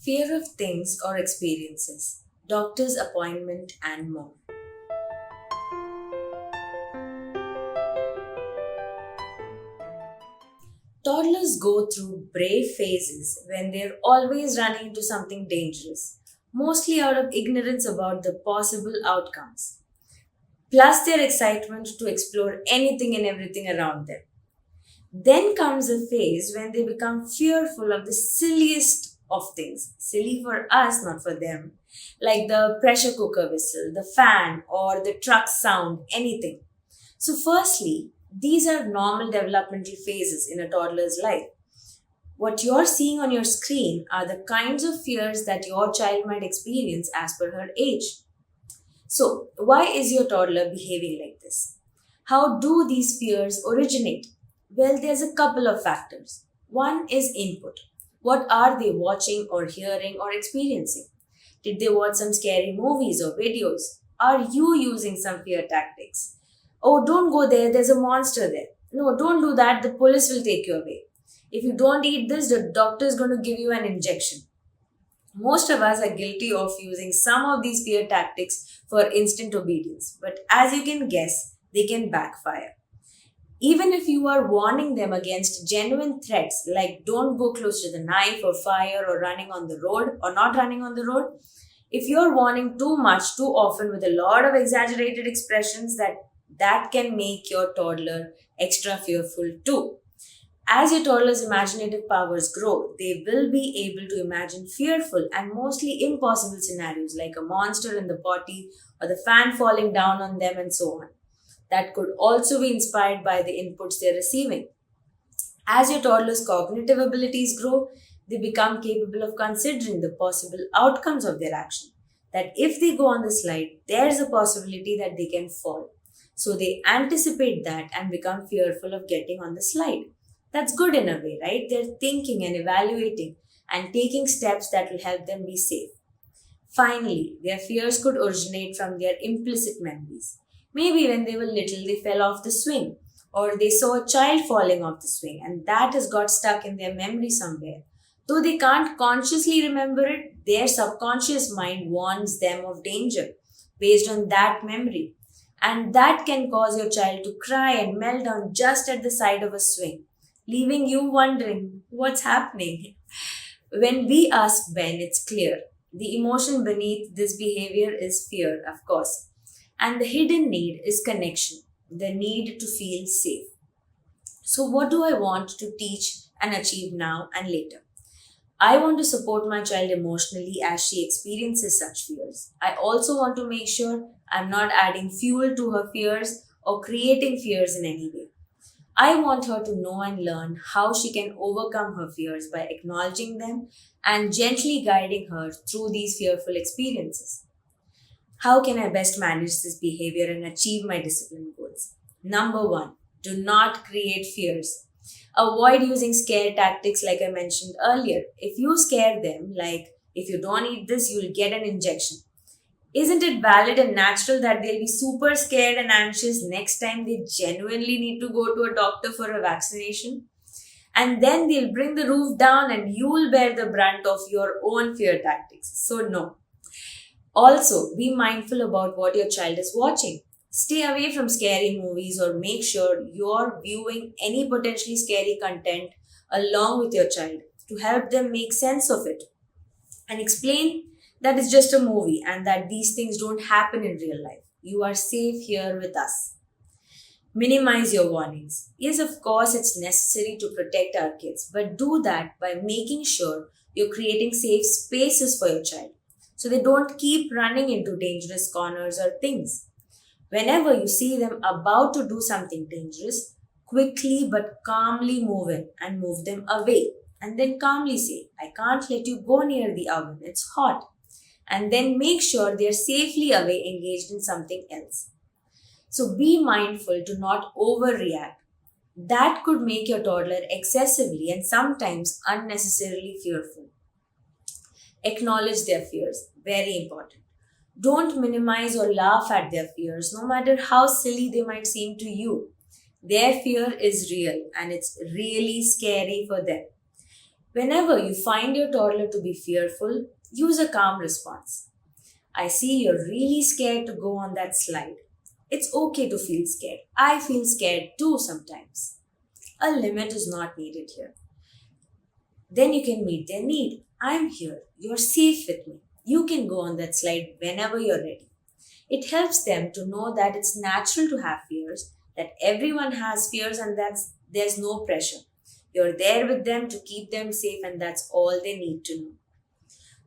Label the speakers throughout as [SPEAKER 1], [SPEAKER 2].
[SPEAKER 1] fear of things or experiences, doctor's appointment, and more. Toddlers go through brave phases when they're always running into something dangerous, mostly out of ignorance about the possible outcomes, plus their excitement to explore anything and everything around them. Then comes a phase when they become fearful of the silliest of things, silly for us, not for them, like the pressure cooker whistle, the fan, or the truck sound, anything. So, firstly, these are normal developmental phases in a toddler's life. What you're seeing on your screen are the kinds of fears that your child might experience as per her age. So, why is your toddler behaving like this? How do these fears originate? Well, there's a couple of factors. One is input. What are they watching or hearing or experiencing? Did they watch some scary movies or videos? Are you using some fear tactics? Oh, don't go there, there's a monster there. No, don't do that, the police will take you away. If you don't eat this, the doctor is going to give you an injection. Most of us are guilty of using some of these fear tactics for instant obedience, but as you can guess, they can backfire. Even if you are warning them against genuine threats like don't go close to the knife or fire or running on the road or not running on the road, if you're warning too much too often with a lot of exaggerated expressions that can make your toddler extra fearful too. As your toddler's imaginative powers grow, they will be able to imagine fearful and mostly impossible scenarios like a monster in the potty or the fan falling down on them and so on. That could also be inspired by the inputs they're receiving. As your toddler's cognitive abilities grow, they become capable of considering the possible outcomes of their action. That if they go on the slide, there's a possibility that they can fall. So they anticipate that and become fearful of getting on the slide. That's good in a way, right? They're thinking and evaluating and taking steps that will help them be safe. Finally, their fears could originate from their implicit memories. Maybe when they were little, they fell off the swing, or they saw a child falling off the swing, and that has got stuck in their memory somewhere. Though they can't consciously remember it, their subconscious mind warns them of danger based on that memory. And that can cause your child to cry and melt down just at the side of a swing, leaving you wondering what's happening. When we ask Ben, it's clear. The emotion beneath this behavior is fear, of course. And the hidden need is connection, the need to feel safe. So, what do I want to teach and achieve now and later? I want to support my child emotionally as she experiences such fears. I also want to make sure I'm not adding fuel to her fears or creating fears in any way. I want her to know and learn how she can overcome her fears by acknowledging them and gently guiding her through these fearful experiences. How can I best manage this behavior and achieve my discipline goals? Number one, do not create fears. Avoid using scare tactics like I mentioned earlier. If you scare them, like if you don't eat this, you'll get an injection. Isn't it valid and natural that they'll be super scared and anxious next time they genuinely need to go to a doctor for a vaccination? And then they'll bring the roof down and you'll bear the brunt of your own fear tactics. So, no. Also, be mindful about what your child is watching. Stay away from scary movies or make sure you're viewing any potentially scary content along with your child to help them make sense of it and explain that it's just a movie and that these things don't happen in real life. You are safe here with us. Minimize your warnings. Yes, of course, it's necessary to protect our kids, but do that by making sure you're creating safe spaces for your child so they don't keep running into dangerous corners or things. Whenever you see them about to do something dangerous, quickly but calmly move in and move them away. And then calmly say, I can't let you go near the oven, it's hot. And then make sure they're safely away engaged in something else. So be mindful to not overreact. That could make your toddler excessively and sometimes unnecessarily fearful. Acknowledge their fears, very important. Don't minimize or laugh at their fears, no matter how silly they might seem to you. Their fear is real and it's really scary for them. Whenever you find your toddler to be fearful, use a calm response. I see you're really scared to go on that slide. It's okay to feel scared. I feel scared too sometimes. A limit is not needed here. Then you can meet their need. I'm here. You're safe with me. You can go on that slide whenever you're ready. It helps them to know that it's natural to have fears, that everyone has fears and that there's no pressure. You're there with them to keep them safe, and that's all they need to know.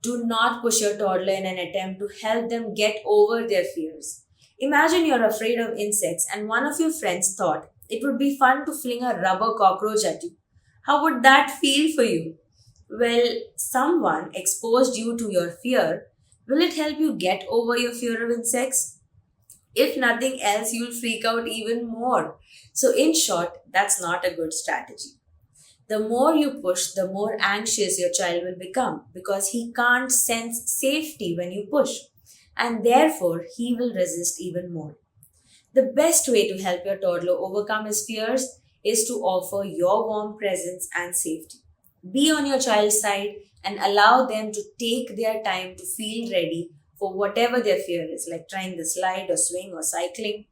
[SPEAKER 1] Do not push your toddler in an attempt to help them get over their fears. Imagine you're afraid of insects and one of your friends thought it would be fun to fling a rubber cockroach at you. How would that feel for you? Well, someone exposed you to your fear. Will it help you get over your fear of insects? If nothing else, you'll freak out even more. So, in short, that's not a good strategy. The more you push, the more anxious your child will become because he can't sense safety when you push, and therefore he will resist even more. The best way to help your toddler overcome his fears is to offer your warm presence and safety. Be on your child's side and allow them to take their time to feel ready for whatever their fear is, like trying the slide or swing or cycling.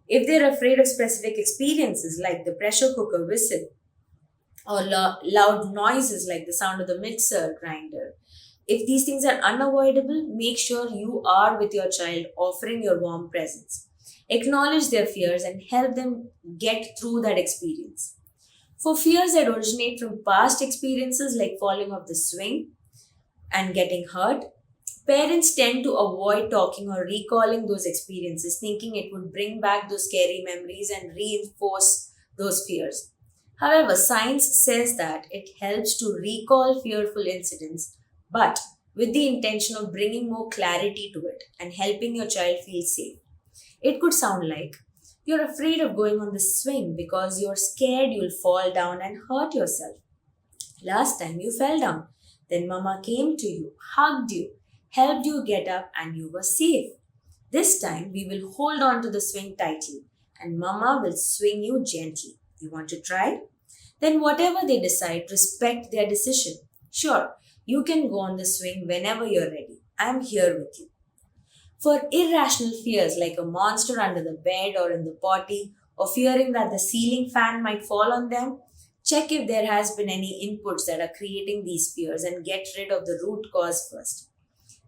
[SPEAKER 1] If they're afraid of specific experiences like the pressure cooker whistle, or loud noises like the sound of the mixer grinder. If these things are unavoidable, make sure you are with your child, offering your warm presence. Acknowledge their fears and help them get through that experience. For fears that originate from past experiences like falling off the swing and getting hurt, parents tend to avoid talking or recalling those experiences, thinking it would bring back those scary memories and reinforce those fears. However, science says that it helps to recall fearful incidents, but with the intention of bringing more clarity to it and helping your child feel safe. It could sound like you're afraid of going on the swing because you're scared you'll fall down and hurt yourself. Last time you fell down, then mama came to you, hugged you, helped you get up, and you were safe. This time we will hold on to the swing tightly and mama will swing you gently. You want to try? Then, whatever they decide, respect their decision. Sure, you can go on the swing whenever you're ready. I'm here with you. For irrational fears like a monster under the bed or in the potty, or fearing that the ceiling fan might fall on them, check if there has been any inputs that are creating these fears and get rid of the root cause first.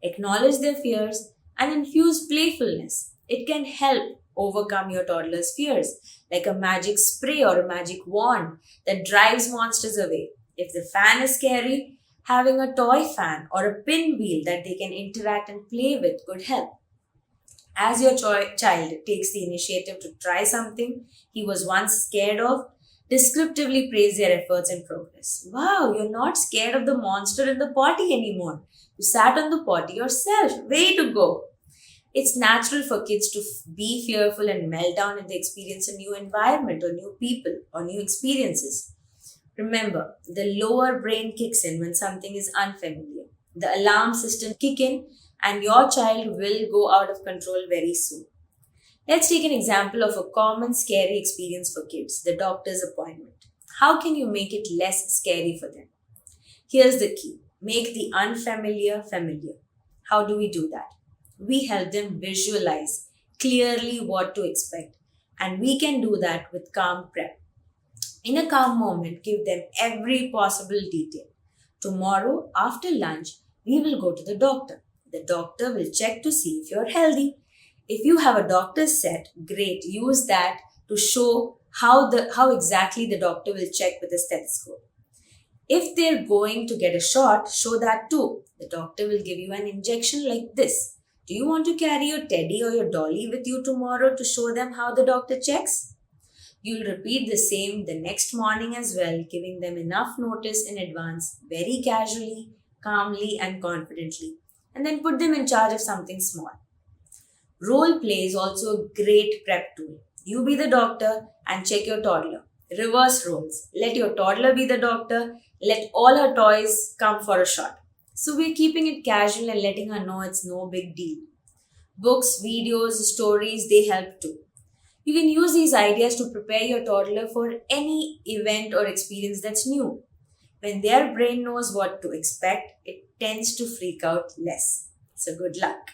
[SPEAKER 1] Acknowledge their fears and infuse playfulness. It can help overcome your toddler's fears, like a magic spray or a magic wand that drives monsters away. If the fan is scary, having a toy fan or a pinwheel that they can interact and play with could help. As your child takes the initiative to try something he was once scared of, descriptively praise their efforts and progress. Wow, you're not scared of the monster in the potty anymore. You sat on the potty yourself. Way to go. It's natural for kids to be fearful and melt down if they experience a new environment or new people or new experiences. Remember, the lower brain kicks in when something is unfamiliar. The alarm system kick in and your child will go out of control very soon. Let's take an example of a common scary experience for kids, the doctor's appointment. How can you make it less scary for them? Here's the key. Make the unfamiliar familiar. How do we do that? We help them visualize clearly what to expect, and we can do that with calm prep. In a calm moment, give them every possible detail. Tomorrow, after lunch, we will go to the doctor. The doctor will check to see if you're healthy. If you have a doctor's set, great, use that to show how exactly the doctor will check with a stethoscope. If they're going to get a shot, show that too. The doctor will give you an injection like this. Do you want to carry your teddy or your dolly with you tomorrow to show them how the doctor checks? You'll repeat the same the next morning as well, giving them enough notice in advance, very casually, calmly, and confidently, and then put them in charge of something small. Role play is also a great prep tool. You be the doctor and check your toddler. Reverse roles. Let your toddler be the doctor. Let all her toys come for a shot. So we're keeping it casual and letting her know it's no big deal. Books, videos, stories, they help too. You can use these ideas to prepare your toddler for any event or experience that's new. When their brain knows what to expect, it tends to freak out less. So, good luck.